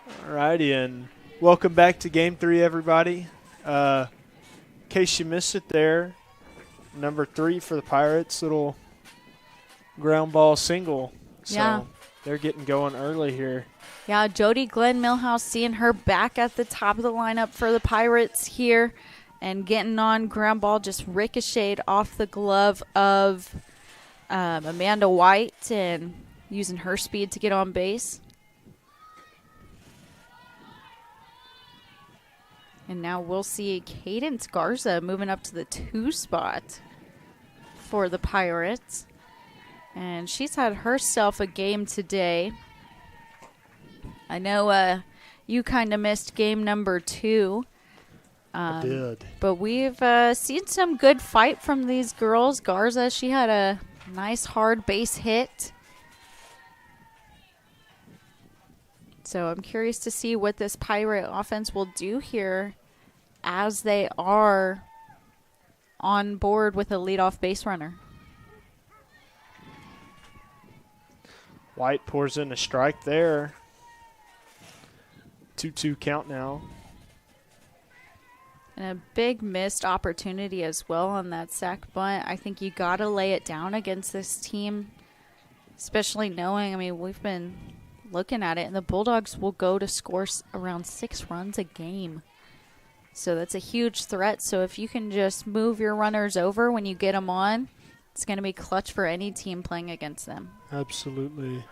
All righty, and welcome back to Game 3, everybody. In case you missed it there, number 3 for the Pirates, little ground ball single. So they're getting going early here. Yeah, Jody Glenn Millhouse seeing her back at the top of the lineup for the Pirates here and getting on ground ball, just ricocheted off the glove of Amanda White and using her speed to get on base. And now we'll see Cadence Garza moving up to the 2 spot for the Pirates. And she's had herself a game today. I know you kind of missed game number 2. I did. But we've seen some good fight from these girls. Garza, she had a nice hard base hit. So I'm curious to see what this Pirate offense will do here as they are on board with a leadoff base runner. White pours in a strike there. 2-2 count now. And a big missed opportunity as well on that sac bunt. I think you got to lay it down against this team, especially knowing, we've been looking at it, and the Bulldogs will go to score around 6 runs a game. So that's a huge threat. So if you can just move your runners over when you get them on, it's going to be clutch for any team playing against them. Absolutely.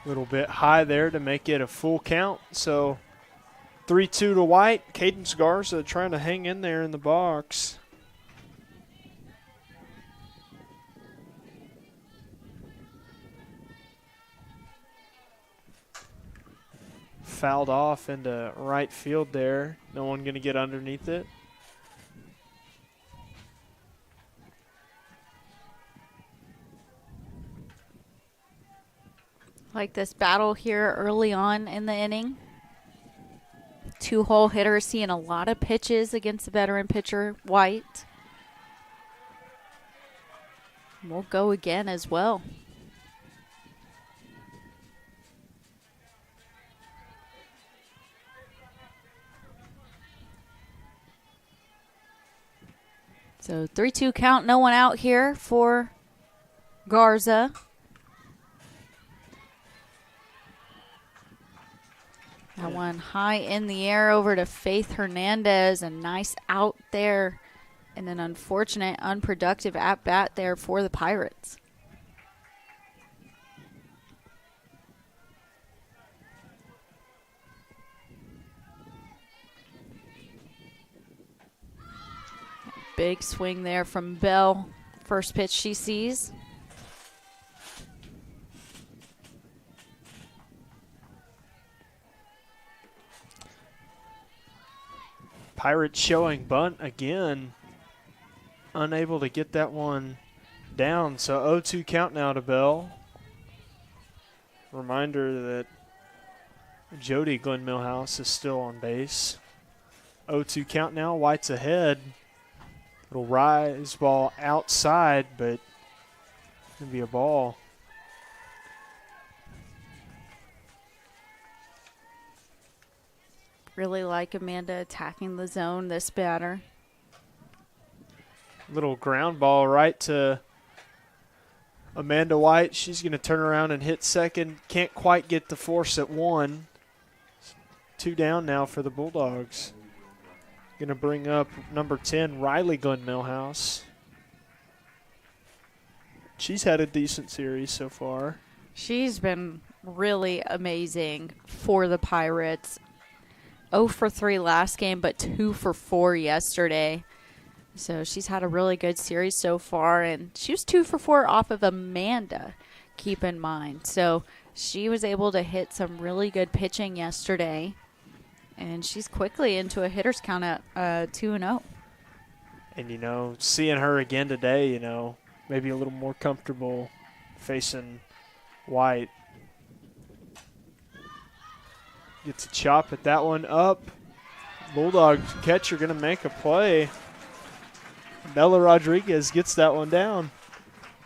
A little bit high there to make it a full count. So 3-2 to White. Cadence Garza trying to hang in there in the box. Fouled off into right field there. No one going to get underneath it. Like this battle here early on in the inning. 2-hole hitter seeing a lot of pitches against the veteran pitcher, White. We'll go again as well. So 3-2 count, no one out here for Garza. That one high in the air over to Faith Hernandez. A nice out there. And an unfortunate, unproductive at-bat there for the Pirates. Big swing there from Bell. First pitch she sees. Pirates showing bunt again. Unable to get that one down. So 0-2 count now to Bell. Reminder that Jody Glenn Millhouse is still on base. 0-2 count now. White's ahead. Little rise ball outside, but going to be a ball. Really like Amanda attacking the zone, this batter. Little ground ball right to Amanda White. She's going to turn around and hit second. Can't quite get the force at 1. 2 down now for the Bulldogs. Going to bring up number 10, Riley Glenn Millhouse. She's had a decent series so far. She's been really amazing for the Pirates. 0 for 3 last game, but 2 for 4 yesterday. So she's had a really good series so far, and she was 2 for 4 off of Amanda, keep in mind. So she was able to hit some really good pitching yesterday. And she's quickly into a hitter's count at 2-0. And, seeing her again today, maybe a little more comfortable facing White. Gets a chop at that one up. Bulldog catcher going to make a play. Bella Rodriguez gets that one down.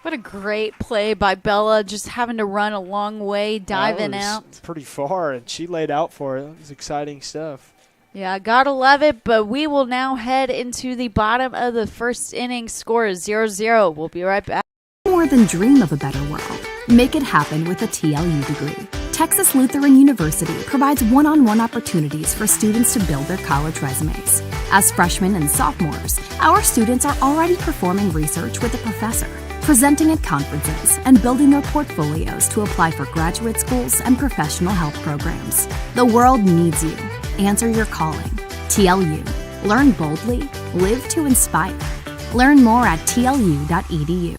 What a great play by Bella, just having to run a long way, diving That was out. pretty far, and she laid out for it. It was exciting stuff. Yeah, gotta love it, but we will now head into the bottom of the first inning. Score is 0-0. We'll be right back. More than dream of a better world. Make it happen with a TLU degree. Texas Lutheran University provides one-on-one opportunities for students to build their college resumes. As freshmen and sophomores, our students are already performing research with a professor, presenting at conferences, and building their portfolios to apply for graduate schools and professional health programs. The world needs you. Answer your calling. TLU. Learn boldly. Live to inspire. Learn more at tlu.edu.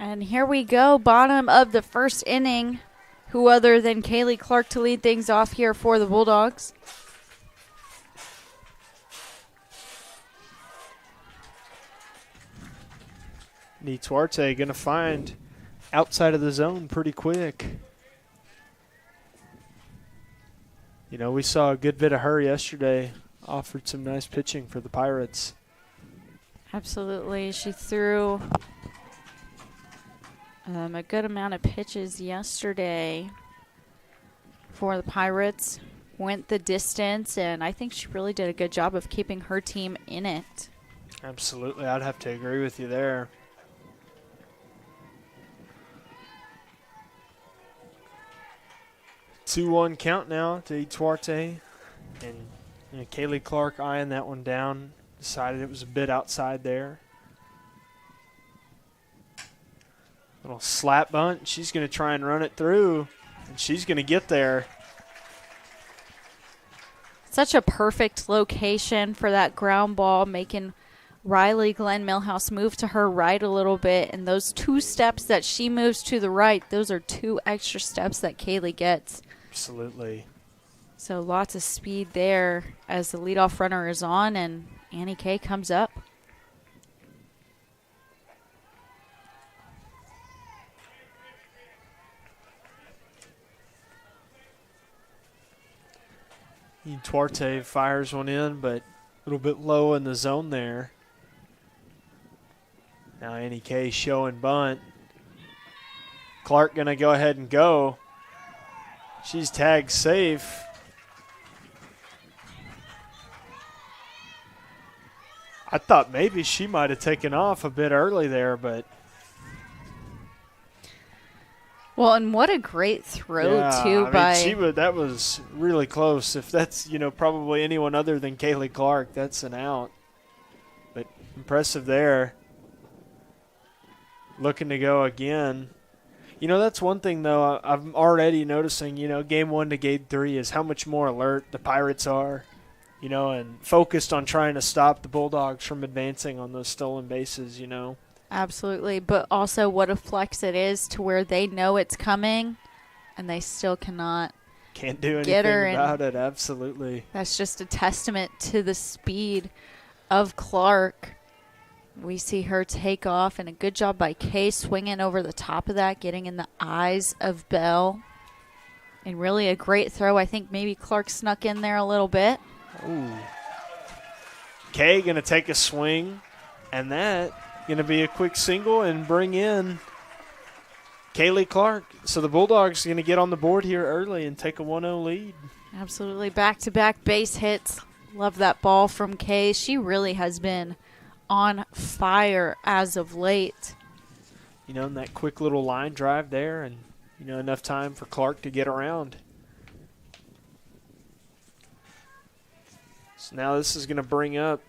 And here we go, bottom of the first inning. Who other than Kaylee Clark to lead things off here for the Bulldogs? Duarte going to find outside of the zone pretty quick. You know, we saw a good bit of her yesterday. Offered some nice pitching for the Pirates. Absolutely. She threw a good amount of pitches yesterday for the Pirates. Went the distance, and I think she really did a good job of keeping her team in it. Absolutely. I'd have to agree with you there. Two-one count now to Duarte. And you know, Kaylee Clark eyeing that one down. Decided it was a bit outside there. Little slap bunt. She's going to try and run it through. And she's going to get there. Such a perfect location for that ground ball, making Riley Glenn Millhouse move to her right a little bit. And those 2 steps that she moves to the right, those are 2 extra steps that Kaylee gets. Absolutely. So lots of speed there as the leadoff runner is on, and Annie Kay comes up. Duarte fires one in, but a little bit low in the zone there. Now Annie Kay showing bunt. Clark going to go ahead and go. She's tagged safe. I thought maybe she might have taken off a bit early there, but. Well, and what a great throw, too, I mean, that was really close. If that's, you know, probably anyone other than Kaylee Clark, that's an out. But impressive there. Looking to go again. You know, that's one thing, though, I'm already noticing, you know, game 1 to game 3 is how much more alert the Pirates are, you know, and focused on trying to stop the Bulldogs from advancing on those stolen bases, you know. Absolutely, but also what a flex it is to where they know it's coming and they still can't do anything about it. Absolutely. That's just a testament to the speed of Clark. We see her take off, and a good job by Kay swinging over the top of that, getting in the eyes of Bell. And really a great throw. I think maybe Clark snuck in there a little bit. Ooh. Kay going to take a swing, and that going to be a quick single and bring in Kaylee Clark. So the Bulldogs going to get on the board here early and take a 1-0 lead. Absolutely. Back-to-back base hits. Love that ball from Kay. She really has been on fire as of late. You know, and that quick little line drive there, and enough time for Clark to get around. So now this is going to bring up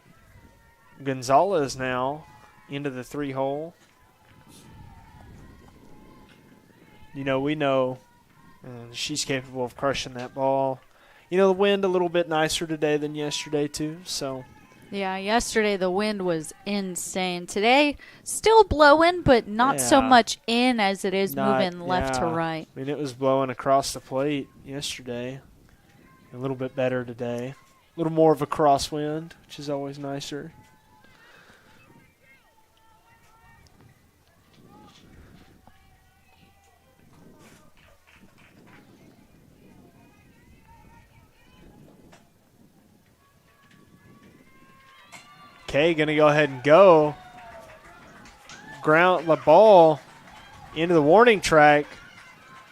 Gonzalez now into the 3-hole. We know she's capable of crushing that ball. The wind a little bit nicer today than yesterday too, so. Yeah, yesterday the wind was insane. Today, still blowing, but not so much in as it is moving left to right. I mean, it was blowing across the plate yesterday. A little bit better today. A little more of a crosswind, which is always nicer. Okay, going to go ahead and go. Ground the ball into the warning track.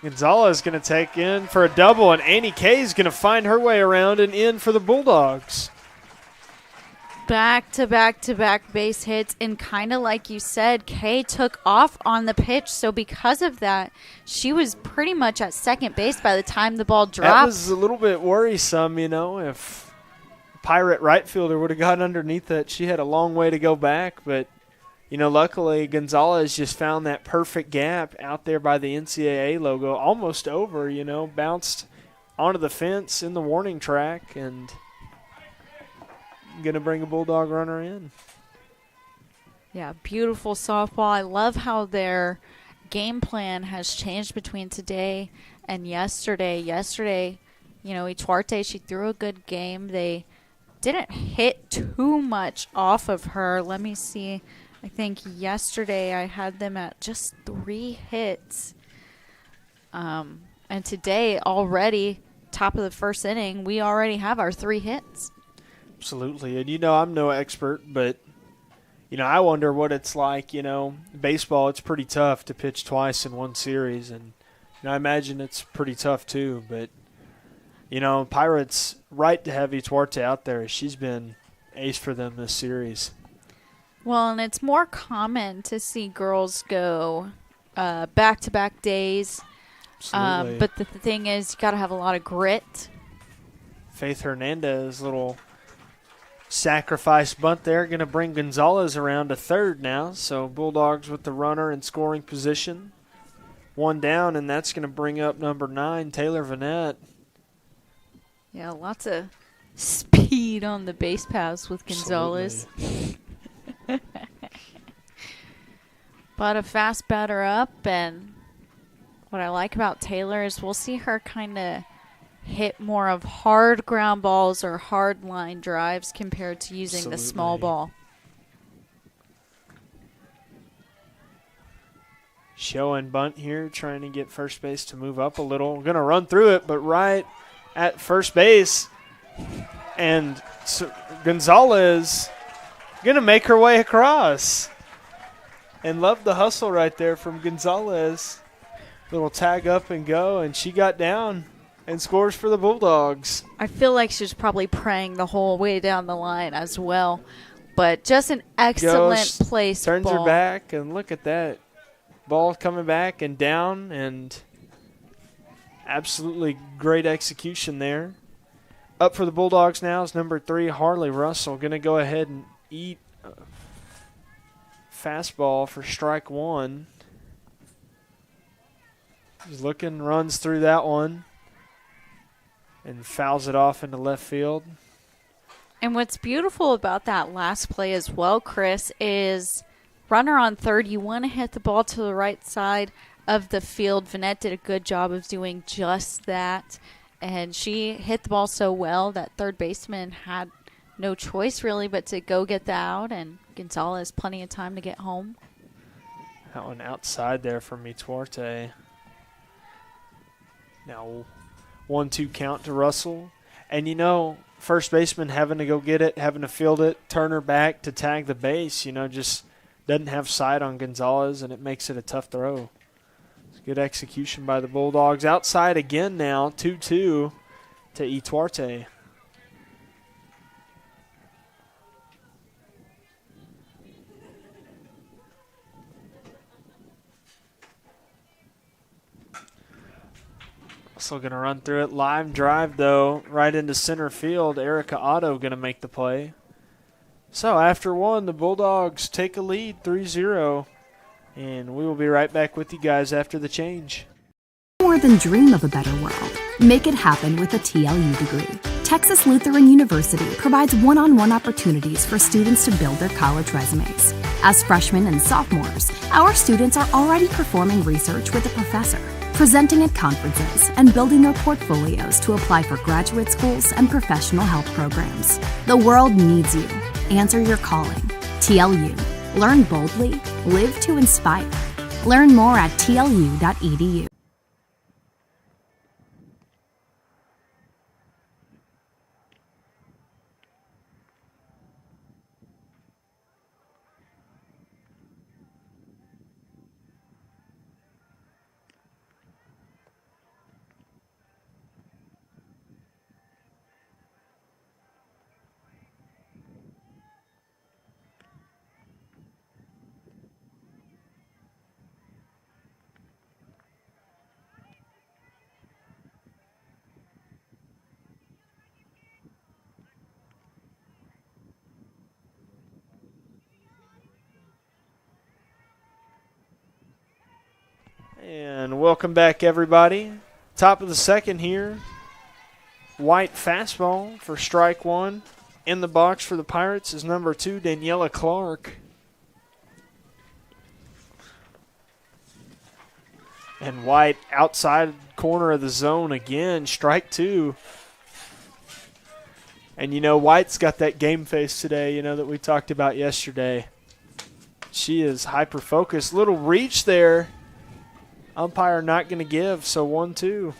Gonzalez is going to take in for a double, and Annie Kay is going to find her way around and in for the Bulldogs. Back-to-back base hits, and kind of like you said, Kay took off on the pitch, so because of that, she was pretty much at second base by the time the ball dropped. That was a little bit worrisome, if Pirate right fielder would have gotten underneath it. She had a long way to go back, but, luckily Gonzalez just found that perfect gap out there by the NCAA logo, almost over, bounced onto the fence in the warning track and going to bring a Bulldog runner in. Yeah, beautiful softball. I love how their game plan has changed between today and yesterday. Yesterday, Ituarte, she threw a good game. They didn't hit too much off of her. Let me see. I think yesterday I had them at just 3 hits. And today already, top of the first inning, we already have our 3 hits. Absolutely. And I'm no expert, but, I wonder what it's like. Baseball, it's pretty tough to pitch twice in one series. And I imagine it's pretty tough too. But, Pirates, right to have Ituarte out there. She's been ace for them this series. Well, and it's more common to see girls go back-to-back days. Absolutely. But the thing is, you got to have a lot of grit. Faith Hernandez, little sacrifice bunt there, going to bring Gonzalez around to third now. So Bulldogs with the runner in scoring position. 1 down, and that's going to bring up number 9, Taylor Vanette. Yeah, lots of speed on the base pass with Gonzalez. But a fast batter up, and what I like about Taylor is we'll see her kind of hit more of hard ground balls or hard line drives compared to using the small ball. Show and bunt here, trying to get first base to move up a little. Going to run through it, but right at first base. And Gonzalez going to make her way across. And love the hustle right there from Gonzalez. Little tag up and go, and she got down and scores for the Bulldogs. I feel like she was probably praying the whole way down the line as well. But just an excellent place turns ball. Her back, and look at that. Ball coming back and down, and absolutely great execution there. Up for the Bulldogs now is number 3, Harley Russell. Going to go ahead and eat a fastball for strike 1. He's looking, runs through that one, and fouls it off into left field. And what's beautiful about that last play as well, Chris, is runner on third, you want to hit the ball to the right side of the field. Vanette did a good job of doing just that. And she hit the ball so well that third baseman had no choice really but to go get the out. And Gonzalez plenty of time to get home. That one outside there from Ituarte. Now 1-2 count to Russell. And first baseman having to go get it, having to field it, turn her back to tag the base, just doesn't have sight on Gonzalez, and it makes it a tough throw. It's good execution by the Bulldogs. Outside again now, 2-2 to Ituarte. Still going to run through it. Line drive, though, right into center field. Erica Otto going to make the play. So after one, the Bulldogs take a lead 3-0. And we will be right back with you guys after the change. More than dream of a better world. Make it happen with a TLU degree. Texas Lutheran University provides one-on-one opportunities for students to build their college resumes. As freshmen and sophomores, our students are already performing research with a professor, presenting at conferences, and building their portfolios to apply for graduate schools and professional health programs. The world needs you. Answer your calling. TLU. Learn boldly. Live to inspire. Learn more at tlu.edu. And welcome back, everybody. Top of the second here. White fastball for strike one. In the box for the Pirates is number 2, Daniela Clark. And White outside corner of the zone again, strike 2. And, White's got that game face today, that we talked about yesterday. She is hyper-focused. Little reach there. Umpire not going to give, so 1-2.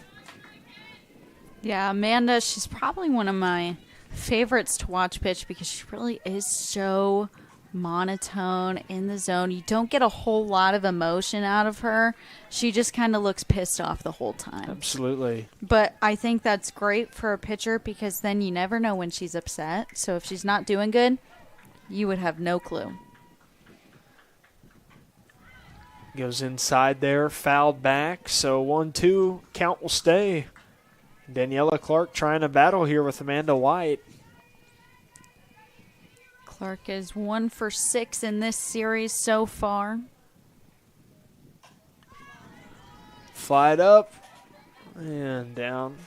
Yeah, Amanda, she's probably one of my favorites to watch pitch because she really is so monotone in the zone. You don't get a whole lot of emotion out of her. She just kind of looks pissed off the whole time. Absolutely. But I think that's great for a pitcher because then you never know when she's upset. So if she's not doing good, you would have no clue. Goes inside there, fouled back, so 1-2, count will stay. Daniela Clark trying to battle here with Amanda White. Clark is 1 for 6 in this series so far. Fly it up and down.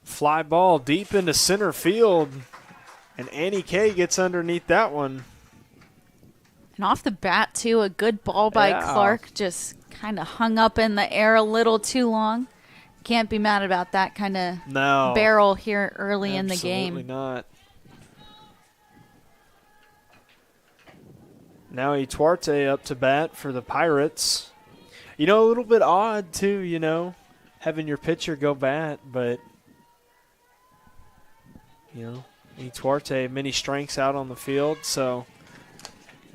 Fly ball deep into center field, and Annie Kay gets underneath that one. And off the bat, too, a good ball by Clark, just kind of hung up in the air a little too long. Can't be mad about that kind of barrel here early in the game. Absolutely not. Now Ituarte up to bat for the Pirates. A little bit odd, too, having your pitcher go bat, but Ituarte, many strengths out on the field, so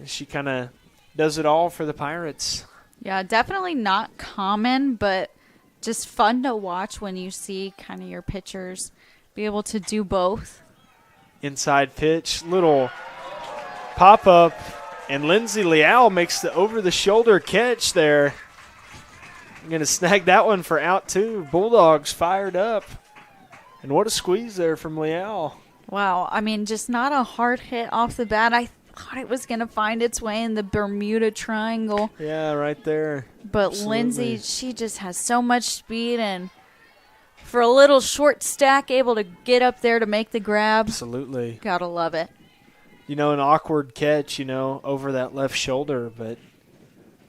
she kind of does it all for the Pirates. Yeah, definitely not common, but just fun to watch when you see kind of your pitchers be able to do both. Inside pitch, little pop-up, and Lindsay Leal makes the over-the-shoulder catch there. I'm going to snag that one for out, too. Bulldogs fired up. And what a squeeze there from Leal. Wow. I mean, just not a hard hit off the bat. I thought it was going to find its way in the Bermuda Triangle. Yeah, right there. But Absolutely. Lindsay, she just has so much speed, and for a little short stack, able to get up there to make the grab. Absolutely. Gotta love it. An awkward catch, over that left shoulder, but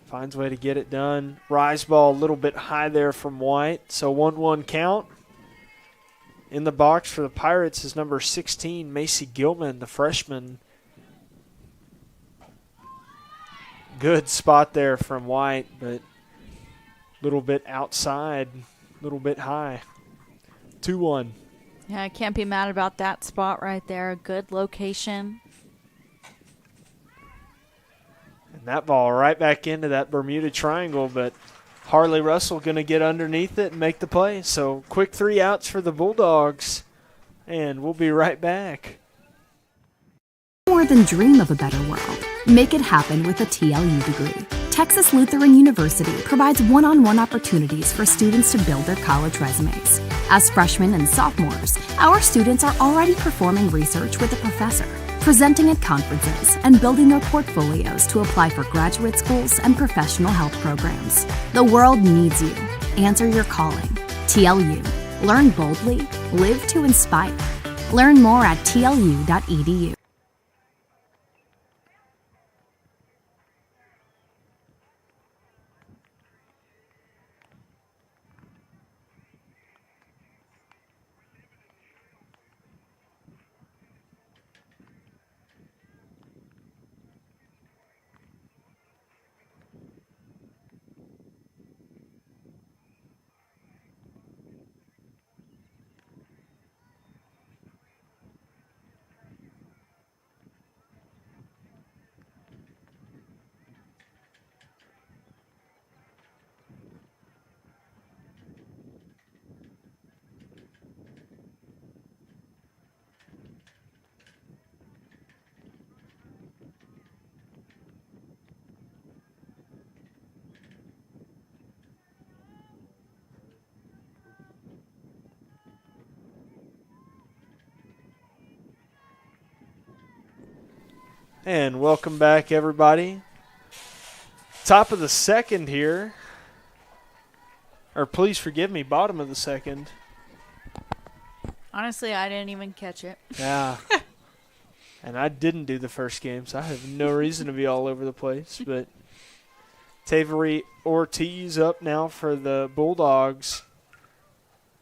finds a way to get it done. Rise ball a little bit high there from White, so 1-1 count. In the box for the Pirates is number 16, Macy Gilman, the freshman. Good spot there from White, but a little bit outside, a little bit high. 2-1. Yeah, I can't be mad about that spot right there. Good location. And that ball right back into that Bermuda Triangle, but Harley Russell going to get underneath it and make the play. So quick 3 outs for the Bulldogs, and we'll be right back. More than dream of a better world. Make it happen with a TLU degree. Texas Lutheran University provides one-on-one opportunities for students to build their college resumes. As freshmen and sophomores, our students are already performing research with a professor, presenting at conferences, and building their portfolios to apply for graduate schools and professional health programs. The world needs you. Answer your calling. TLU. Learn boldly. Live to inspire. Learn more at tlu.edu. And welcome back, everybody. Top of the second here. Or please forgive me, bottom of the second. Honestly, I didn't even catch it. Yeah. And I didn't do the first game, so I have no reason to be all over the place. But Tavery Ortiz up now for the Bulldogs.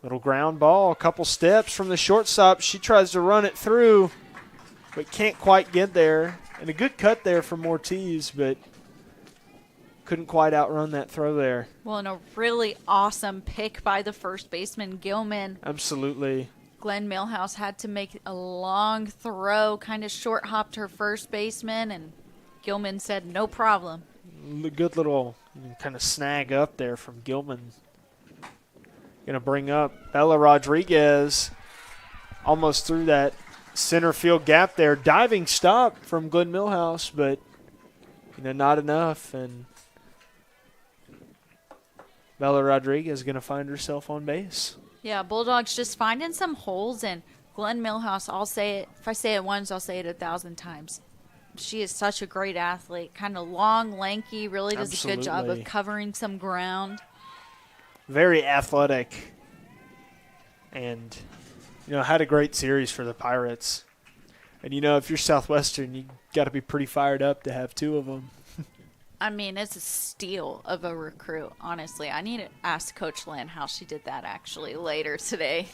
Little ground ball, a couple steps from the shortstop. She tries to run it through, but can't quite get there. And a good cut there from Ortiz, but couldn't quite outrun that throw there. Well, and a really awesome pick by the first baseman, Gilman. Absolutely. Glenn Millhouse had to make a long throw, kind of short hopped her first baseman, and Gilman said, no problem. Good little kind of snag up there from Gilman. Going to bring up Bella Rodriguez almost through that center field gap there. Diving stop from Glenn Millhouse, but not enough. And Bella Rodriguez is going to find herself on base. Yeah, Bulldogs just finding some holes, and Glenn Millhouse, I'll say it. If I say it once, I'll say it 1,000 times. She is such a great athlete, kind of long, lanky, really does a good job of covering some ground. Very athletic, and had a great series for the Pirates. And, if you're Southwestern, you got to be pretty fired up to have 2 of them. I mean, it's a steal of a recruit, honestly. I need to ask Coach Lynn how she did that, actually, later today.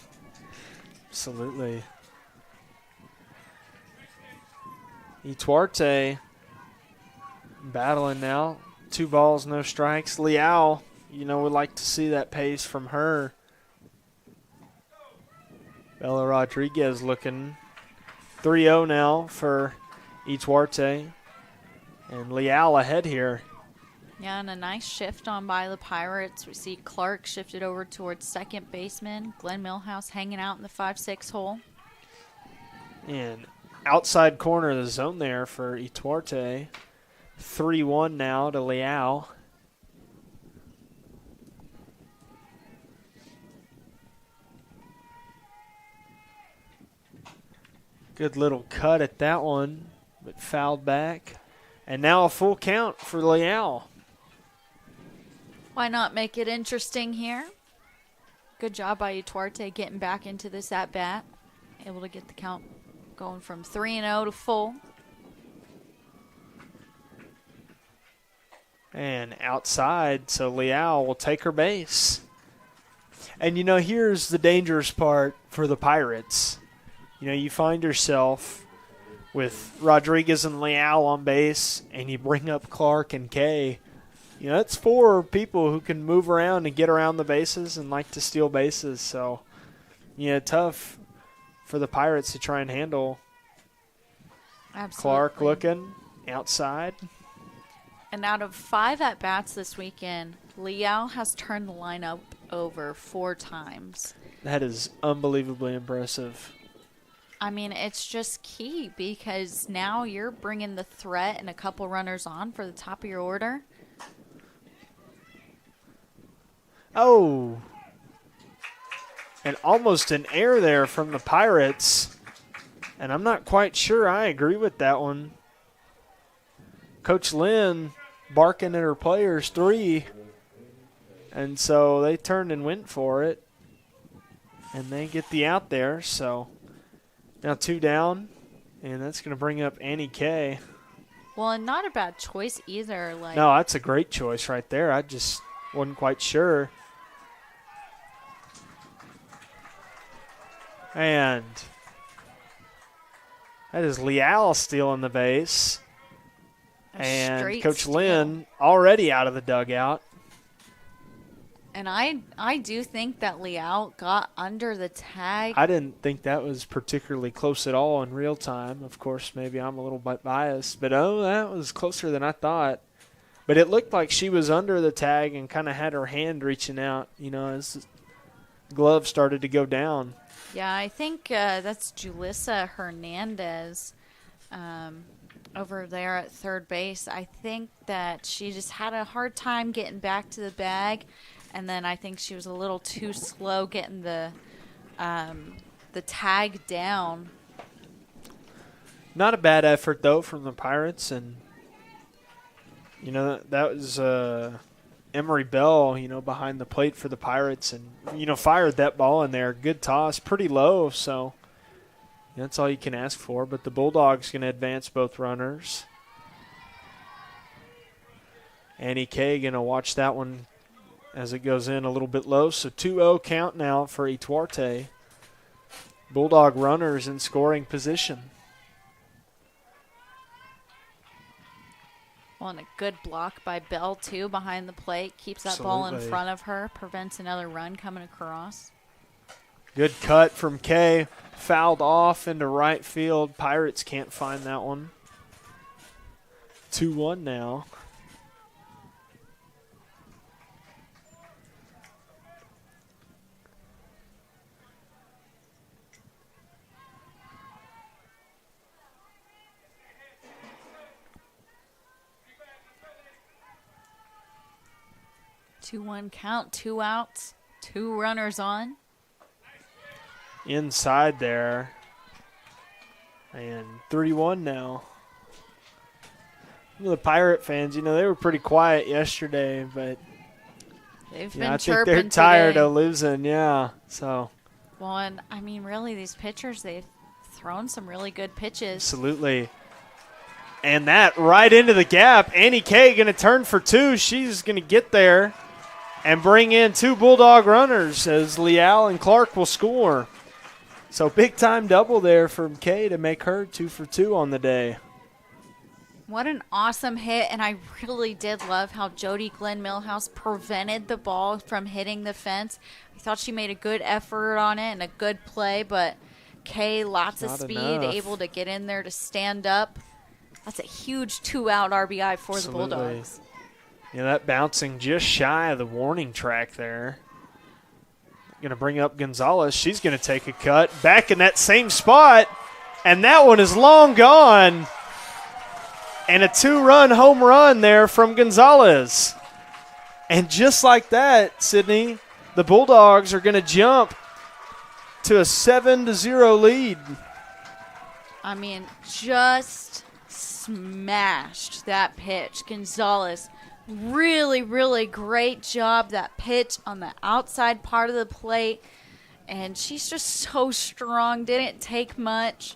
Absolutely. Ituarte battling now. 2 balls, no strikes. Liao, would like to see that pace from her. Bella Rodriguez looking 3-0 now for Ituarte. And Liao ahead here. Yeah, and a nice shift on by the Pirates. We see Clark shifted over towards second baseman. Glenn Millhouse hanging out in the 5-6 hole. And outside corner of the zone there for Ituarte. 3-1 now to Liao. Good little cut at that one, but fouled back. And now a full count for Liao. Why not make it interesting here? Good job by Ituarte getting back into this at-bat. Able to get the count going from 3-0 to full. And outside, so Liao will take her base. And, here's the dangerous part for the Pirates. You find yourself with Rodriguez and Liao on base, and you bring up Clark and Kay. It's 4 people who can move around and get around the bases and like to steal bases. So, tough for the Pirates to try and handle. Absolutely. Clark looking outside. And out of 5 at-bats this weekend, Liao has turned the lineup over 4 times. That is unbelievably impressive. I mean, it's just key because now you're bringing the threat and a couple runners on for the top of your order. Oh. And almost an error there from the Pirates. And I'm not quite sure I agree with that one. Coach Lynn barking at her players 3. And so they turned and went for it. And they get the out there. So now 2 down. And that's going to bring up Annie Kay. Well, and not a bad choice either. No, that's a great choice right there. I just wasn't quite sure. And that is Liao stealing the base. And Coach Lynn already out of the dugout. And I do think that Liao got under the tag. I didn't think that was particularly close at all in real time. Of course, maybe I'm a little bit biased. But, that was closer than I thought. But it looked like she was under the tag and kind of had her hand reaching out, as the glove started to go down. Yeah, I think that's Julissa Hernandez over there at third base. I think that she just had a hard time getting back to the bag, and then I think she was a little too slow getting the tag down. Not a bad effort, though, from the Pirates, and, that was Emery Bell, behind the plate for the Pirates and, fired that ball in there. Good toss, pretty low, so that's all you can ask for. But the Bulldogs going to advance both runners. Annie Kay going to watch that one as it goes in a little bit low. So 2-0 count now for Ituarte. Bulldog runners in scoring position. Well, and a good block by Bell, too, behind the plate. Keeps that ball in front of her. Prevents another run coming across. Good cut from Kay. Fouled off into right field. Pirates can't find that one. 2-1 now. Two-one count, 2 outs, 2 runners on. Inside there. And 3-1 now. The Pirate fans, they were pretty quiet yesterday, but they've been I chirping think they're tired today. of losing, yeah. So. Well, and I mean, really, these pitchers, they've thrown some really good pitches. Absolutely. And that right into the gap. Annie Kay going to turn for 2. She's going to get there and bring in 2 Bulldog runners as Liao and Clark will score. So big-time double there from Kay to make her 2 for 2 on the day. What an awesome hit, and I really did love how Jody Glenn Millhouse prevented the ball from hitting the fence. I thought she made a good effort on it and a good play, but Kay, lots of speed, able to get in there to stand up. That's a huge 2-out RBI for the Bulldogs. That bouncing just shy of the warning track there. Going to bring up Gonzalez. She's going to take a cut. Back in that same spot. And that one is long gone. And a 2-run home run there from Gonzalez. And just like that, Sydney, the Bulldogs are going to jump to a 7-0 lead. I mean, just smashed that pitch. Gonzalez, really, really great job. That pitch on the outside part of the plate. And she's just so strong. Didn't take much.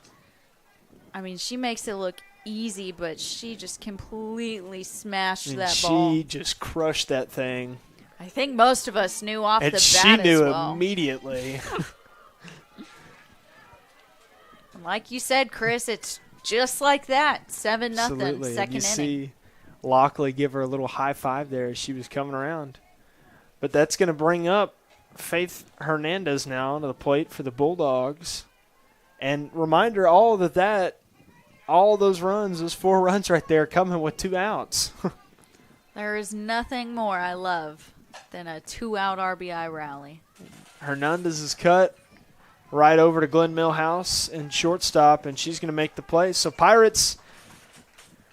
I mean, she makes it look easy, but she just completely smashed that ball. She just crushed that thing. I think most of us knew off the bat as well. And she knew immediately. Like you said, Chris, it's just like that. 7-0, Absolutely. second you inning. See Lockley give her a little high five there as she was coming around. But that's going to bring up Faith Hernandez now to the plate for the Bulldogs. And reminder, all those runs, those 4 runs right there coming with 2 outs. There is nothing more I love than a 2-out RBI rally. Hernandez is cut right over to Glenn Millhouse and shortstop, and she's going to make the play. So Pirates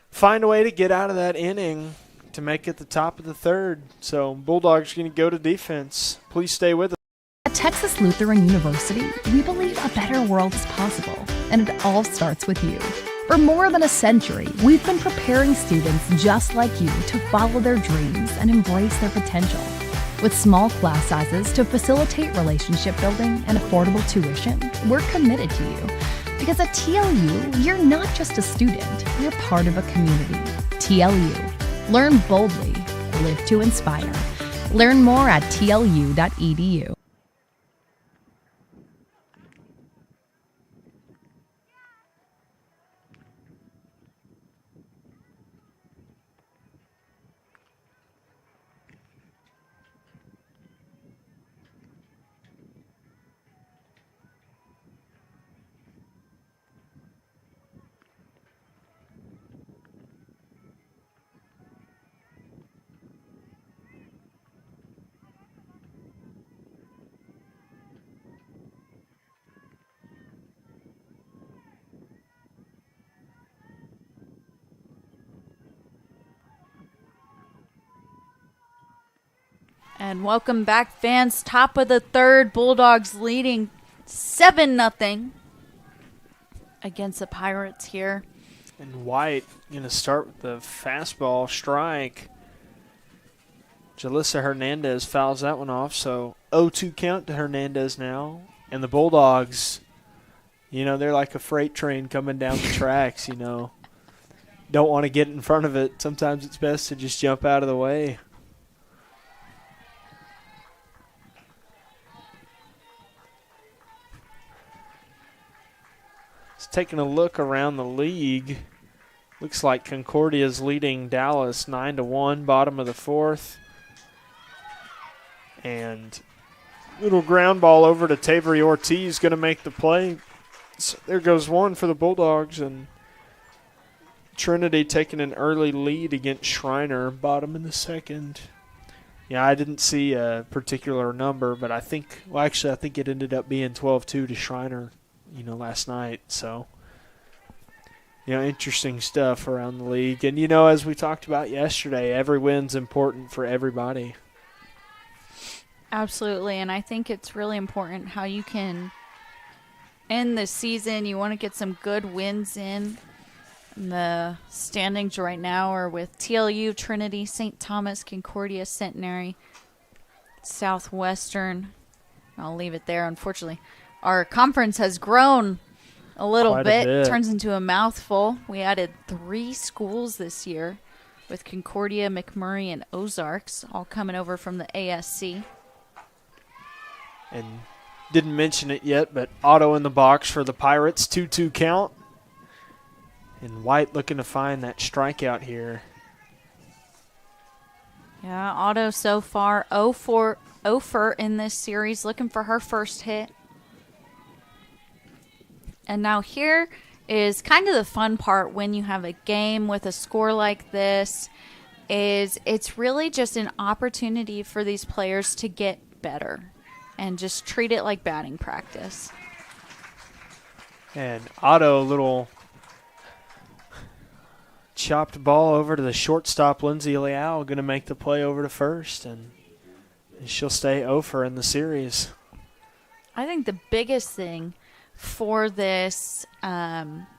find a way to get out of that inning to make it the top of the third. So Bulldogs are going to go to defense. Please stay with us. At Texas Lutheran University, we believe a better world is possible, and it all starts with you. For more than a century, we've been preparing students just like you to follow their dreams and embrace their potential. With small class sizes to facilitate relationship building and affordable tuition, we're committed to you. Because at TLU, you're not just a student, you're part of a community. TLU. Learn boldly, live to inspire. Learn more at tlu.edu. And welcome back, fans. Top of the third, Bulldogs leading 7-0 against the Pirates here. And White going to start with the fastball strike. Jalissa Hernandez fouls that one off, so 0-2 count to Hernandez now. And the Bulldogs, they're like a freight train coming down the tracks, Don't want to get in front of it. Sometimes it's best to just jump out of the way. Taking a look around the league, looks like Concordia's leading Dallas 9-1, bottom of the fourth. And little ground ball over to Tavery Ortiz, going to make the play. So there goes one for the Bulldogs, and Trinity taking an early lead against Schreiner, bottom in the second. Yeah, I didn't see a particular number, but I think it ended up being 12-2 to Schreiner, last night. So, interesting stuff around the league. And, as we talked about yesterday, every win's important for everybody. Absolutely, and I think it's really important how you can end the season. You want to get some good wins in. And the standings right now are with TLU, Trinity, St. Thomas, Concordia, Centenary, Southwestern. I'll leave it there, unfortunately. Our conference has grown a little bit. Turns into a mouthful. We added 3 schools this year with Concordia, McMurray, and Ozarks, all coming over from the ASC. And didn't mention it yet, but Otto in the box for the Pirates, 2-2 count. And White looking to find that strikeout here. Yeah, Otto so far 0-for in this series, looking for her first hit. And now here is kind of the fun part when you have a game with a score like this, is it's really just an opportunity for these players to get better and just treat it like batting practice. And Otto, little chopped ball over to the shortstop, Lindsay Leal, going to make the play over to first, and she'll stay 0-for in the series. I think the biggest thing for this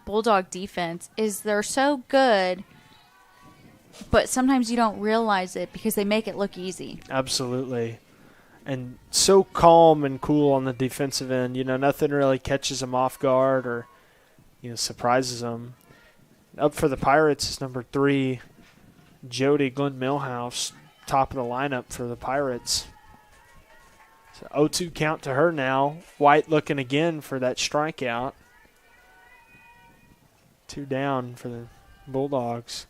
Bulldog defense is they're so good, but sometimes you don't realize it because they make it look easy. Absolutely. And so calm and cool on the defensive end. Nothing really catches them off guard or, surprises them. Up for the Pirates is number 3, Jody Glenn Millhouse, top of the lineup for the Pirates. So 0-2 count to her now. White looking again for that strikeout. 2 down for the Bulldogs.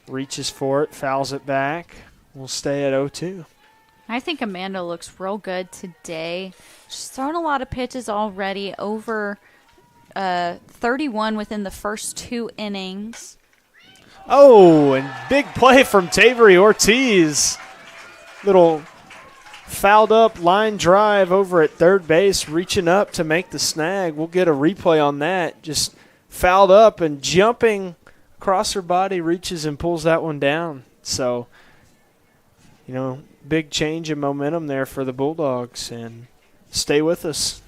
Reaches for it, fouls it back. We'll stay at 0-2. I think Amanda looks real good today. She's thrown a lot of pitches already, over 31 within the first 2 innings. Oh, and big play from Tavery Ortiz. Little fouled up line drive over at third base, reaching up to make the snag. We'll get a replay on that. Just fouled up and jumping across her body, reaches and pulls that one down. So, big change in momentum there for the Bulldogs, and stay with us.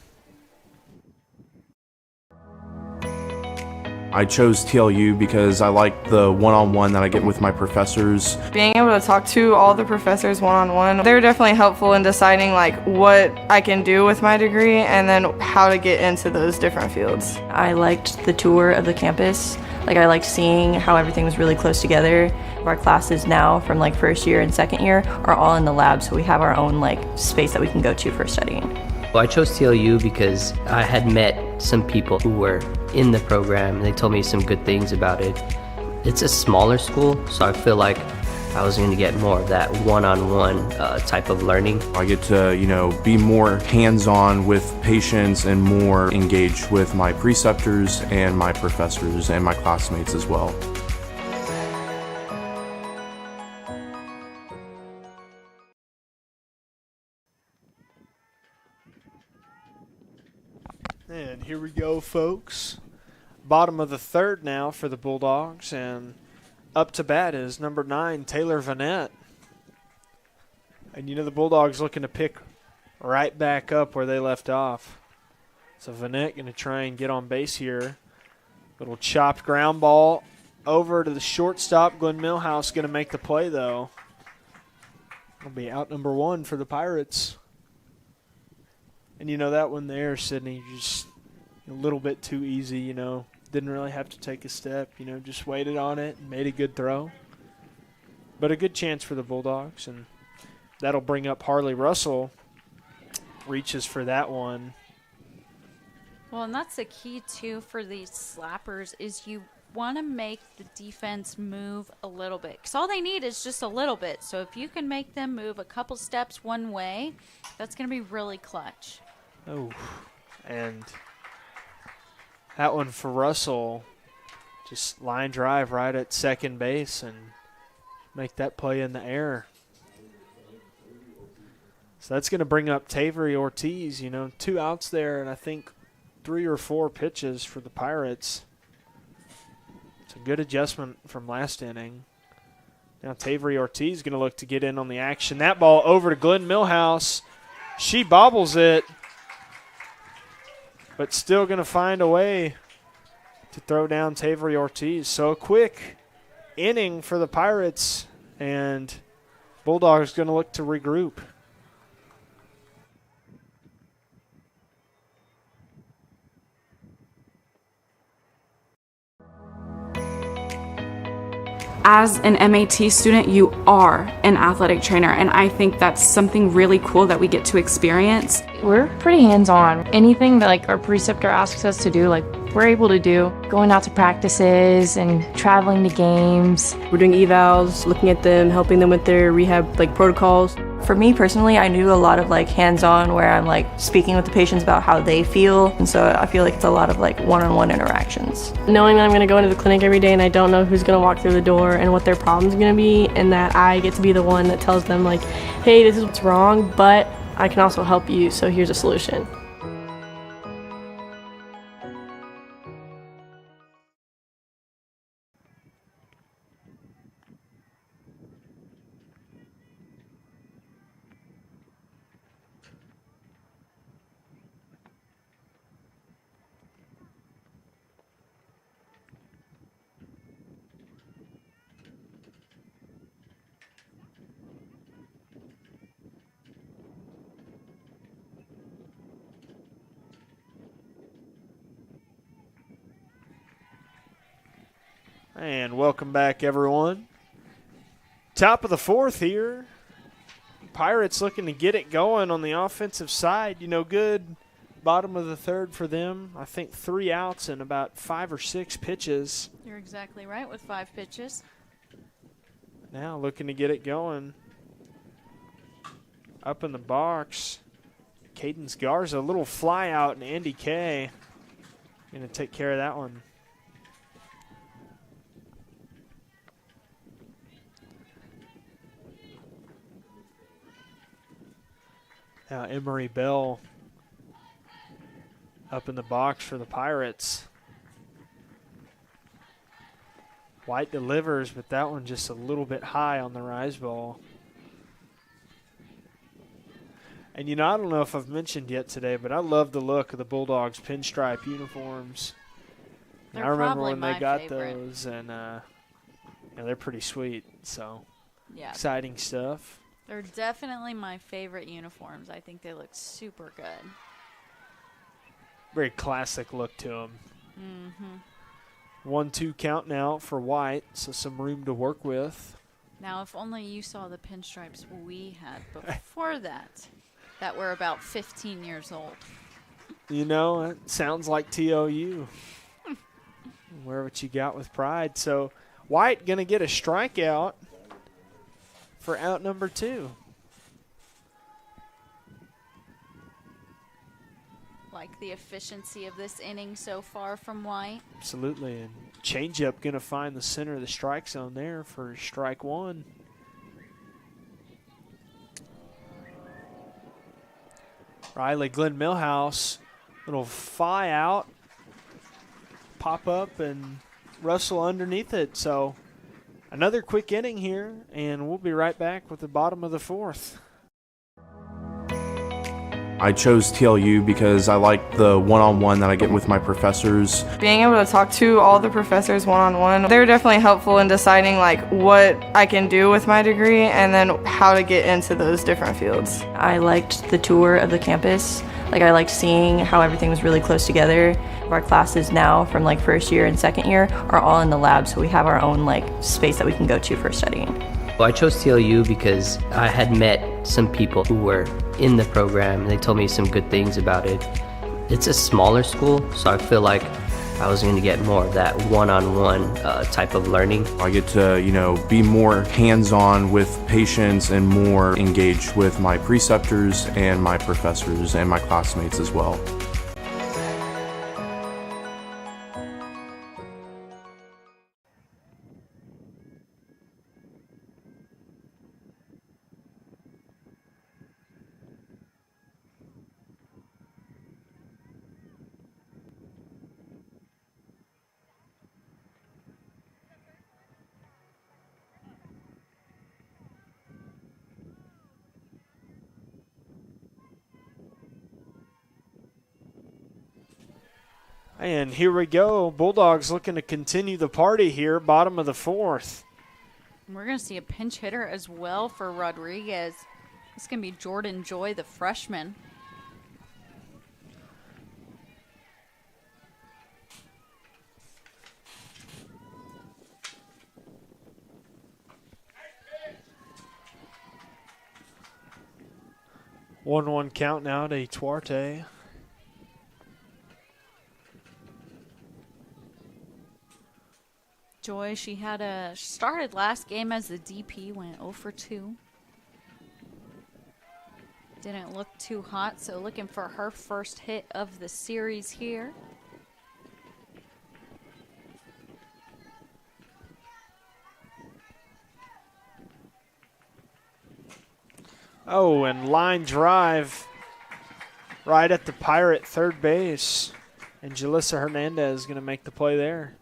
I chose TLU because I like the one-on-one that I get with my professors. Being able to talk to all the professors one-on-one, they're definitely helpful in deciding what I can do with my degree and then how to get into those different fields. I liked the tour of the campus. I liked seeing how everything was really close together. Our classes now from first year and second year are all in the lab, so we have our own space that we can go to for studying. Well, I chose TLU because I had met some people who were in the program, and they told me some good things about it. It's a smaller school, so I feel like I was going to get more of that one-on-one type of learning. I get to, be more hands-on with patients and more engaged with my preceptors and my professors and my classmates as well. And here we go, folks. Bottom of the third now for the Bulldogs, and up to bat is number 9, Taylor Vanette. And the Bulldogs looking to pick right back up where they left off. So Vanette going to try and get on base here. Little chopped ground ball over to the shortstop. Glenn Millhouse going to make the play, though. It'll be out number 1 for the Pirates. And that one there, Sydney, just a little bit too easy, Didn't really have to take a step, just waited on it and made a good throw. But a good chance for the Bulldogs, and that'll bring up Harley Russell. Reaches for that one. Well, and that's the key, too, for these slappers is you want to make the defense move a little bit. Because all they need is just a little bit. So if you can make them move a couple steps one way, that's going to be really clutch. Oh, and that one for Russell, just line drive right at second base and make that play in the air. So that's going to bring up Tavery Ortiz, 2 outs there, and I think 3 or 4 pitches for the Pirates. It's a good adjustment from last inning. Now Tavery Ortiz going to look to get in on the action. That ball over to Glenn Millhouse. She bobbles it, but still going to find a way to throw down Tavery Ortiz. So a quick inning for the Pirates, and Bulldogs going to look to regroup. As an MAT student, you are an athletic trainer, and I think that's something really cool that we get to experience. We're pretty hands-on. Anything that our preceptor asks us to do, we're able to do. Going out to practices and traveling to games. We're doing evals, looking at them, helping them with their rehab protocols. For me personally, I do a lot of hands-on where I'm speaking with the patients about how they feel, and so I feel like it's a lot of one-on-one interactions. Knowing that I'm going to go into the clinic every day and I don't know who's going to walk through the door and what their problem's going to be, and that I get to be the one that tells them hey, this is what's wrong, but I can also help you, so here's a solution. And welcome back, everyone. Top of the 4th here. Pirates looking to get it going on the offensive side. Good bottom of the 3rd for them. I think 3 outs and about 5 or 6 pitches. You're exactly right with 5 pitches. Now looking to get it going. Up in the box, Cadence Garza, a little fly out, and Andy Kay going to take care of that one. Now Emery Bell up in the box for the Pirates. White delivers, but that one just a little bit high on the rise ball. And, you know, I don't know if I've mentioned yet today, but I love the look of the Bulldogs pinstripe uniforms. I remember when they got those, and they're pretty sweet. So, yeah, exciting stuff. They're definitely my favorite uniforms. I think they look super good. Very classic look to them. Mm-hmm. 1-2 count now for White, so some room to work with. Now, if only you saw the pinstripes we had before that were about 15 years old. You know, it sounds like TLU. Wear what you got with pride. So White going to get a strikeout for out number 2. Like the efficiency of this inning so far from White. Absolutely. And changeup going to find the center of the strike zone there for strike 1. Riley Glenn Millhouse, little fly out, pop up and wrestle underneath it. So another quick inning here, and we'll be right back with the bottom of the 4th. I chose TLU because I like the one-on-one that I get with my professors. Being able to talk to all the professors one-on-one, they're definitely helpful in deciding like what I can do with my degree and then how to get into those different fields. I liked the tour of the campus. Like I liked seeing how everything was really close together. Our classes now from like first year and second year are all in the lab, so we have our own like space that we can go to for studying. Well, I chose TLU because I had met some people who were in the program, and they told me some good things about it. It's a smaller school, so I feel like I was going to get more of that one-on-one type of learning. I get to, be more hands-on with patients and more engaged with my preceptors and my professors and my classmates as well. And here we go. Bulldogs looking to continue the party here, bottom of the 4th. We're going to see a pinch hitter as well for Rodriguez. It's going to be Jordan Joy, the freshman. One count now to Tuarte. Joy, she started last game as the DP, went 0 for 2. Didn't look too hot, so looking for her first hit of the series here. Oh, and line drive right at the Pirate third base. And Jalissa Hernandez is going to make the play there.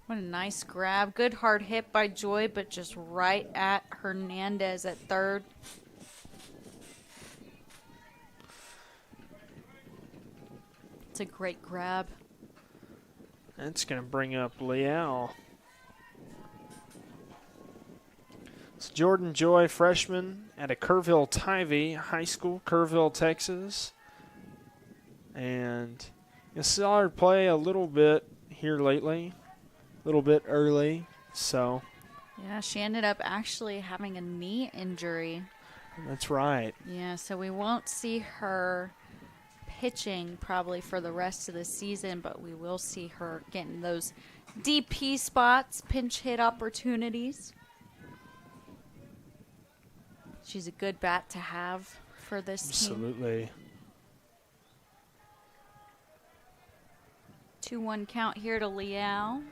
What a nice grab. Good hard hit by Joy, but just right at Hernandez at third. It's a great grab. That's going to bring up Leal. It's Jordan Joy, freshman at a Kerrville-Tivy High School, Kerrville, Texas. And you saw her play a little bit here lately, a little bit early. So yeah, she ended up actually having a knee injury. That's right. Yeah, so we won't see her pitching probably for the rest of the season, but we will see her getting those DP spots, pinch hit opportunities. She's a good bat to have for this team. Absolutely. 2-1 count here to Leal.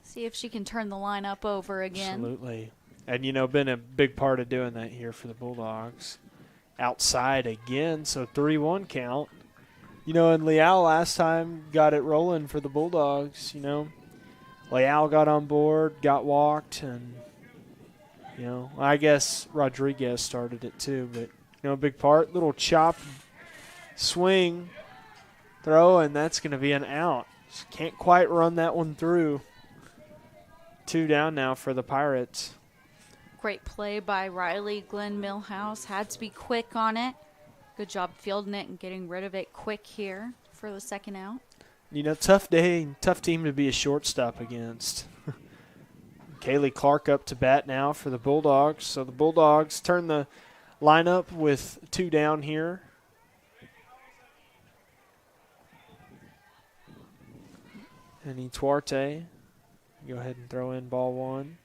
See if she can turn the lineup over again. Absolutely. And, been a big part of doing that here for the Bulldogs. outside again, so 3-1 count. And Leal last time got it rolling for the Bulldogs, Leal got on board, got walked, and, I guess Rodriguez started it too, but, a big part. Little chop, swing, throw, and that's going to be an out. Just can't quite run that one through. 2 down now for the Pirates. Great play by Riley. Glenn Millhouse had to be quick on it. Good job fielding it and getting rid of it quick here for the second out. Tough day, tough team to be a shortstop against. Kaylee Clark up to bat now for the Bulldogs. So the Bulldogs turn the lineup with 2 down here. And Ituarte, go ahead and throw in ball 1.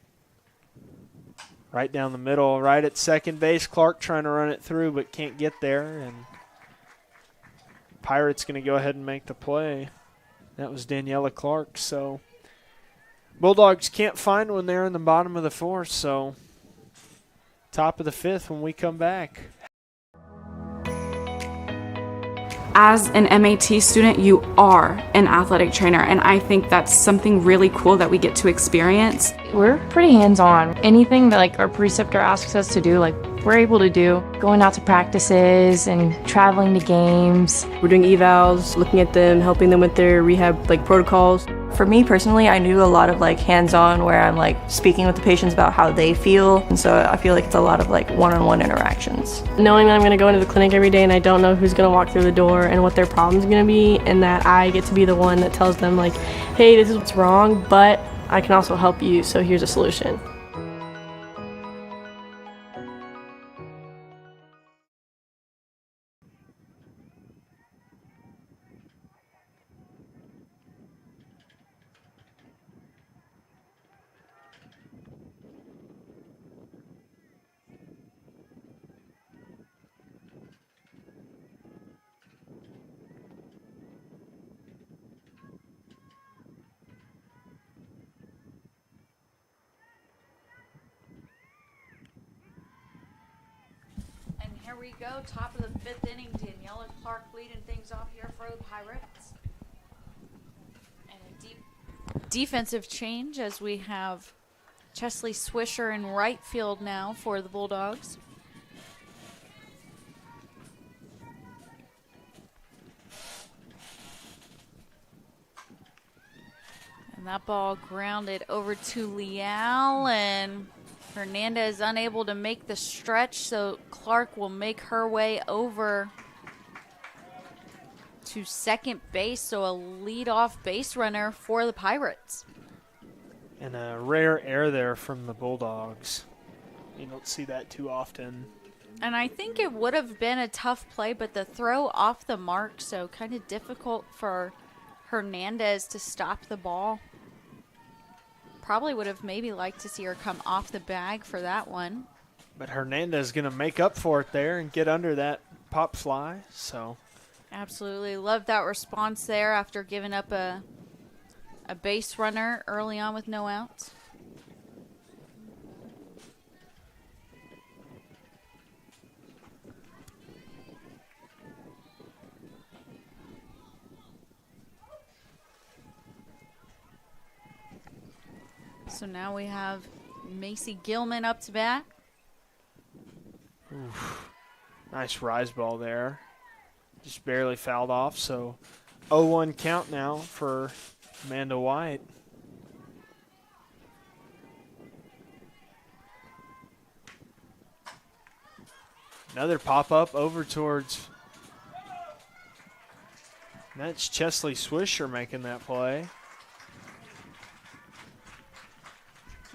Right down the middle, right at second base. Clark trying to run it through but can't get there. And Pirates going to go ahead and make the play. That was Daniela Clark. So Bulldogs can't find one there in the bottom of the 4th. So top of the 5th when we come back. As an MAT student, you are an athletic trainer, and I think that's something really cool that we get to experience. We're pretty hands-on. Anything that our preceptor asks us to do, we're able to do. Going out to practices and traveling to games. We're doing evals, looking at them, helping them with their rehab protocols. For me personally, I do a lot of hands-on where I'm speaking with the patients about how they feel, and so I feel like it's a lot of one-on-one interactions. Knowing that I'm going to go into the clinic every day and I don't know who's going to walk through the door and what their problem's going to be, and that I get to be the one that tells them hey, this is what's wrong, but I can also help you, so here's a solution. Here we go, top of the 5th inning. Daniela Clark leading things off here for the Pirates. And a defensive change as we have Chesley Swisher in right field now for the Bulldogs. And that ball grounded over to Leal, and Hernandez unable to make the stretch, so Clark will make her way over to second base, so a leadoff base runner for the Pirates. And a rare error there from the Bulldogs. You don't see that too often. And I think it would have been a tough play, but the throw off the mark, so kind of difficult for Hernandez to stop the ball. Probably would have maybe liked to see her come off the bag for that one. But Hernandez is going to make up for it there and get under that pop fly. So absolutely love that response there after giving up a base runner early on with no outs. So now we have Macy Gilman up to bat. Oof. Nice rise ball there. Just barely fouled off. So 0-1 count now for Amanda White. Another pop-up over towards... That's Chesley Swisher making that play.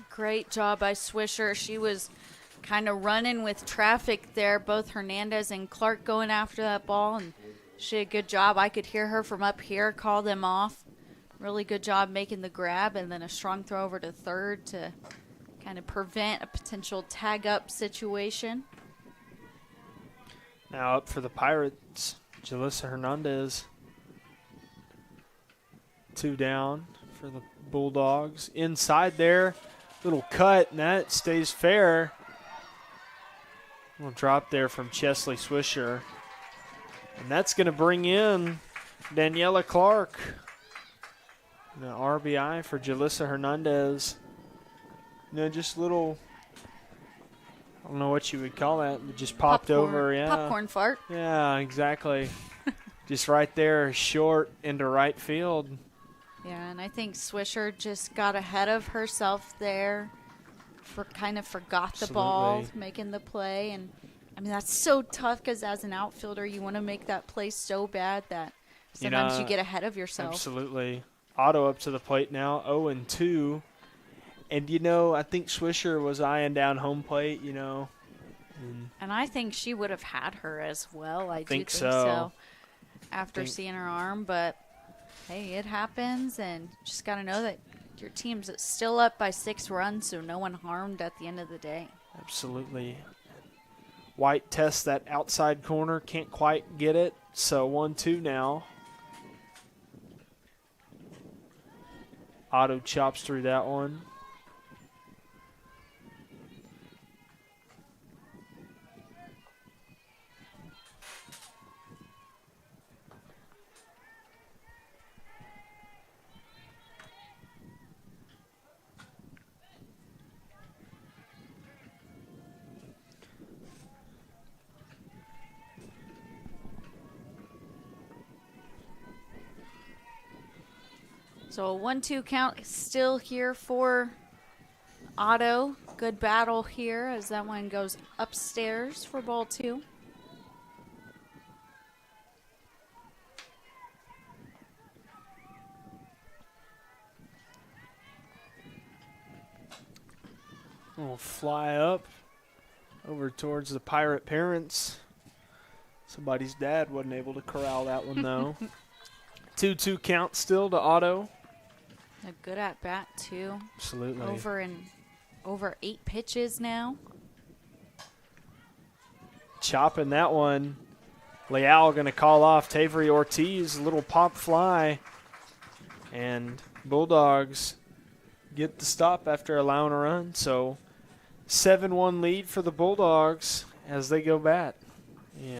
Great job by Swisher. She was kind of running with traffic there, both Hernandez and Clark going after that ball, and she did a good job. I could hear her from up here call them off. Really good job making the grab, and then a strong throw over to third to kind of prevent a potential tag-up situation. Now up for the Pirates, Jalissa Hernandez. 2 down for the Bulldogs. Inside there, little cut, and that stays fair. Little drop there from Chesley Swisher. And that's going to bring in Daniela Clark. The RBI for Jalissa Hernandez. Just little, I don't know what you would call that. It just popped Popcorn- over. Yeah. Popcorn fart. Yeah, exactly. Just right there, short into right field. Yeah, and I think Swisher just got ahead of herself there. Kind of forgot the ball, making the play. And, I mean, that's so tough because as an outfielder, you want to make that play so bad that sometimes you get ahead of yourself. Absolutely. Otto up to the plate now, 0-2. And, I think Swisher was eyeing down home plate, And I think she would have had her as well. I do think think so. After Think- seeing her arm, but hey, it happens, and just got to know that your team's still up by 6 runs, so no one harmed at the end of the day. Absolutely. White tests that outside corner, can't quite get it, so 1-2 now. Otto chops through that one. So a 1-2 count still here for Otto. Good battle here as that one goes upstairs for ball 2. We'll fly up over towards the Pirate parents. Somebody's dad wasn't able to corral that one, though. 2-2 count still to Otto. A good at bat too. Absolutely. Over 8 pitches now. Chopping that one. Leal going to call off Tavery Ortiz. A little pop fly. And Bulldogs get the stop after allowing a run. So 7-1 lead for the Bulldogs as they go bat. Yeah.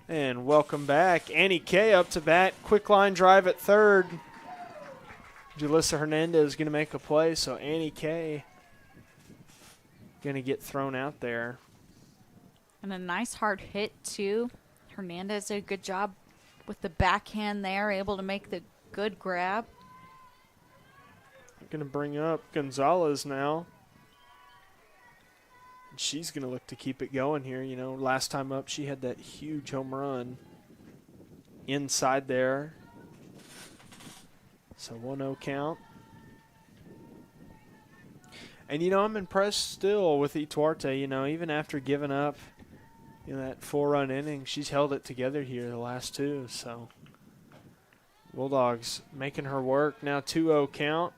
And welcome back. Annie Kay up to bat. Quick line drive at third. Jalissa Hernandez is going to make a play, so Annie Kay going to get thrown out there. And a nice hard hit, too. Hernandez did a good job with the backhand there, able to make the good grab. Going to bring up Gonzalez now. She's going to look to keep it going here. Last time up, she had that huge home run inside there. So 1-0 count. And, I'm impressed still with Ituarte. Even after giving up, that 4-run inning, she's held it together here the last 2. So Bulldogs making her work. Now 2-0 count.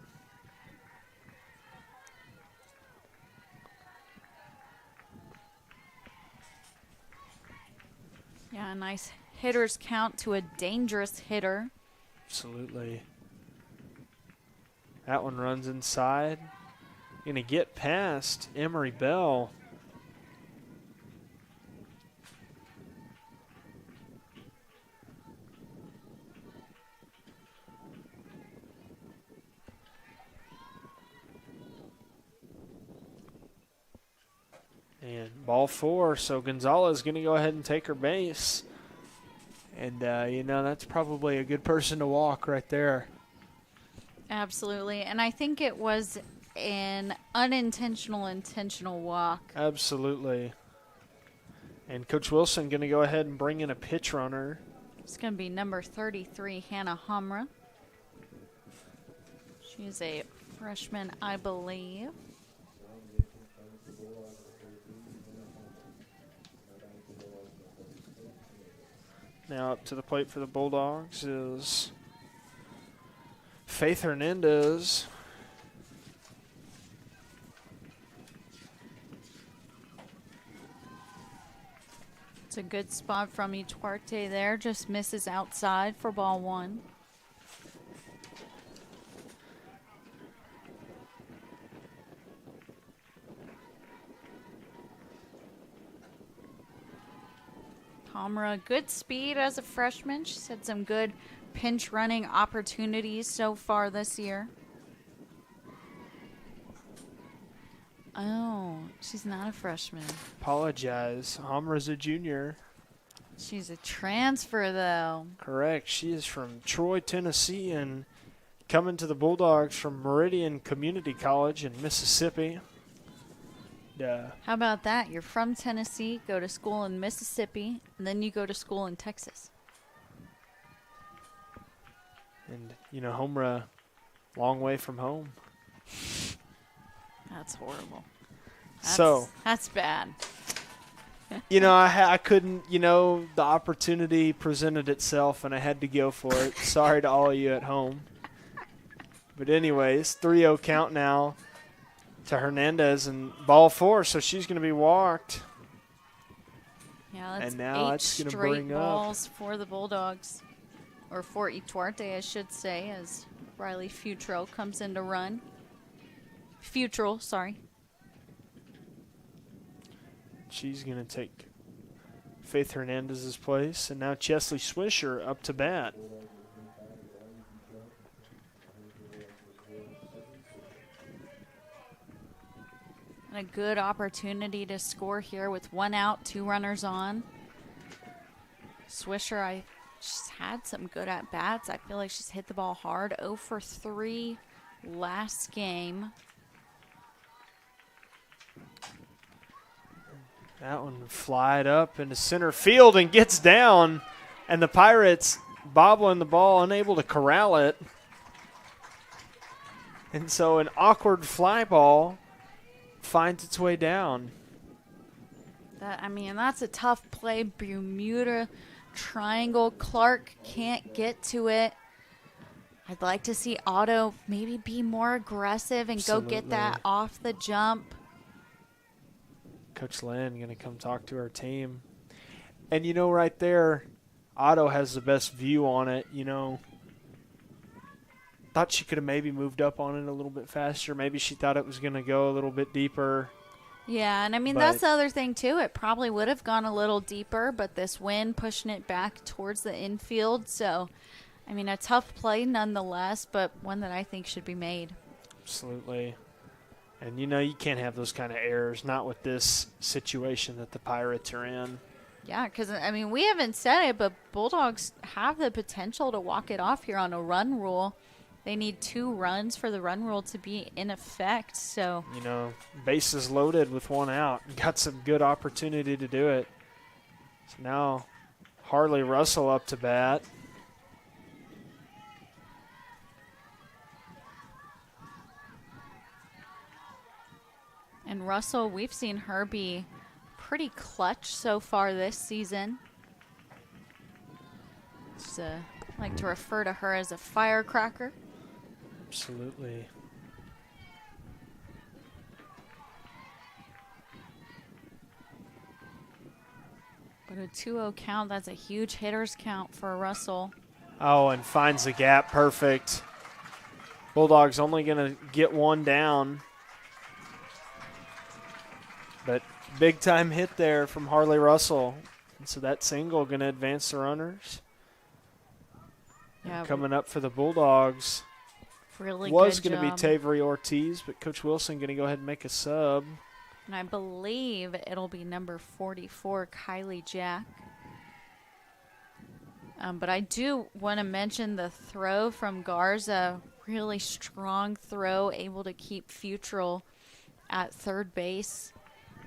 Yeah, a nice hitter's count to a dangerous hitter. Absolutely. That one runs inside. Going to get past Emery Bell. Ball 4, so Gonzalez going to go ahead and take her base. And, that's probably a good person to walk right there. Absolutely. And I think it was an intentional walk. Absolutely. And Coach Wilson going to go ahead and bring in a pitch runner. It's going to be number 33, Hannah Humra. She's a freshman, I believe. Now up to the plate for the Bulldogs is Faith Hernandez. It's a good spot from Ituarte there. Just misses outside for ball 1. Hamra, good speed as a freshman. She's had some good pinch running opportunities so far this year. Oh, she's not a freshman. Apologize. Hamra's a junior. She's a transfer, though. Correct. She is from Troy, Tennessee, and coming to the Bulldogs from Meridian Community College in Mississippi. How about that? You're from Tennessee, go to school in Mississippi, and then you go to school in Texas. And, Hamra, long way from home. That's horrible. That's bad. I couldn't, the opportunity presented itself, and I had to go for it. Sorry to all of you at home. But anyways, 3-0 count now to Hernandez and ball 4, so she's going to be walked. Yeah, that's and now 8 that's going to straight bring balls for the Bulldogs, or for Ituarte, I should say, as Riley Futrell comes in to run. Futrell, sorry. She's going to take Faith Hernandez's place, and now Chesley Swisher up to bat. And a good opportunity to score here with 1 out, 2 runners on. Swisher, she's had some good at-bats. I feel like she's hit the ball hard. 0 for 3 last game. That one flied up into center field and gets down, and the Pirates bobbling the ball, unable to corral it. And so an awkward fly ball finds its way down. That's a tough play. Bermuda triangle. Clark can't get to it. I'd like to see Otto maybe be more aggressive and go get that off the jump. Coach Lynn going to come talk to our team. And, right there, Otto has the best view on it, Thought she could have maybe moved up on it a little bit faster. Maybe she thought it was going to go a little bit deeper. Yeah, and that's the other thing, too. It probably would have gone a little deeper, but this wind pushing it back towards the infield. So, a tough play nonetheless, but one that I think should be made. Absolutely. And, you can't have those kind of errors, not with this situation that the Pirates are in. Yeah, because, we haven't said it, but Bulldogs have the potential to walk it off here on a run rule. They need 2 runs for the run rule to be in effect. So, bases loaded with 1 out. Got some good opportunity to do it. So now Harley Russell up to bat. And Russell, we've seen her be pretty clutch so far this season. Just like to refer to her as a firecracker. Absolutely. But a 2-0 count, that's a huge hitter's count for Russell. Oh, and finds the gap perfect. Bulldogs only going to get 1 down. But big time hit there from Harley Russell. And so that single going to advance the runners. Yeah, coming up for the Bulldogs really was good going to be Tavery Ortiz, but Coach Wilson going to go ahead and make a sub. And I believe it'll be number 44, Kylie Jack. But I do want to mention the throw from Garza. Really strong throw, able to keep Futrell at third base.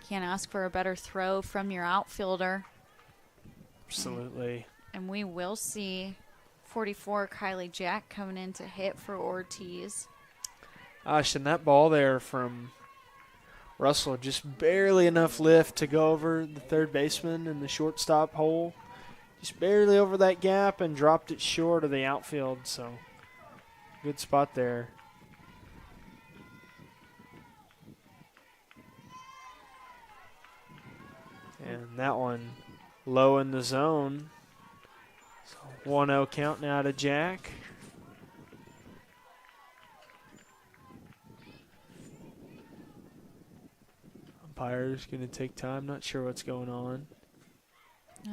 Can't ask for a better throw from your outfielder. Absolutely. And we will see 44, Kylie Jack, coming in to hit for Ortiz. Gosh, and that ball there from Russell, just barely enough lift to go over the third baseman in the shortstop hole. Just barely over that gap and dropped it short of the outfield. So, good spot there. And that one low in the zone. So 1-0 count now to Jack. Umpire's going to take time. Not sure what's going on.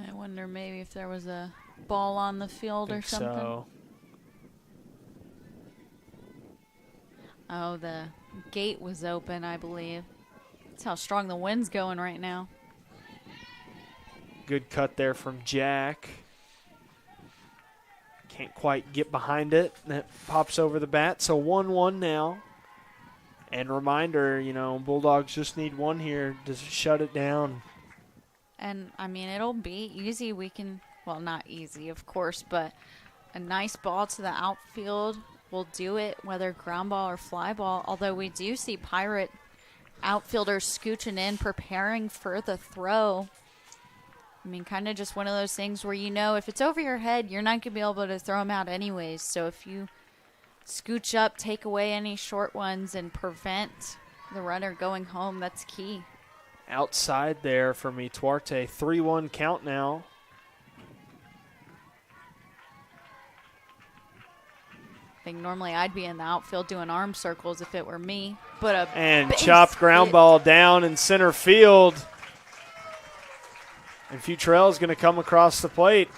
I wonder maybe if there was a ball on the field or something. So. Oh, the gate was open, I believe. That's how strong the wind's going right now. Good cut there from Jack. Can't quite get behind it. That pops over the bat. So 1-1 now. And reminder, Bulldogs just need one here to shut it down. And, I mean, it'll be easy. We can, well, not easy, of course, but a nice ball to the outfield will do it, whether ground ball or fly ball. Although we do see Pirate outfielders scooching in, preparing for the throw. I mean, kind of just one of those things where if it's over your head, you're not going to be able to throw them out anyways. So if you scooch up, take away any short ones, and prevent the runner going home, that's key. Outside there from Ituarte. 3-1 count now. I think normally I'd be in the outfield doing arm circles if it were me. But chopped ground ball down in center field. And Futrell is going to come across the plate.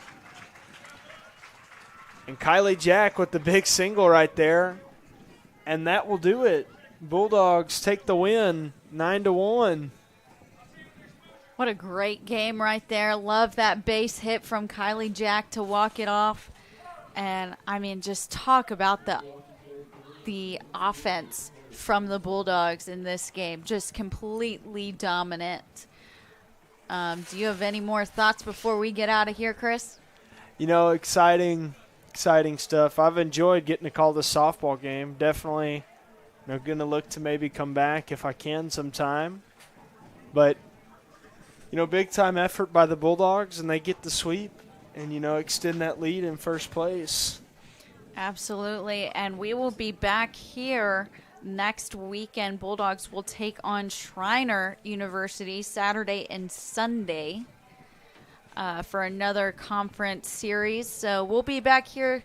And Kylie Jack with the big single right there. And that will do it. Bulldogs take the win, 9-1. What a great game right there. Love that base hit from Kylie Jack to walk it off. And, I mean, just talk about the offense from the Bulldogs in this game. Just completely dominant. Do you have any more thoughts before we get out of here, Chris? Exciting stuff. I've enjoyed getting to call this softball game. Definitely going to look to maybe come back if I can sometime. But, big-time effort by the Bulldogs, and they get the sweep and, extend that lead in first place. Absolutely, and we will be back here next weekend. Bulldogs will take on Schreiner University Saturday and Sunday for another conference series. So we'll be back here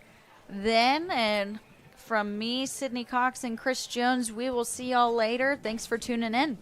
then, and from me, Sydney Cox, and Chris Jones, we will see y'all later. Thanks for tuning in.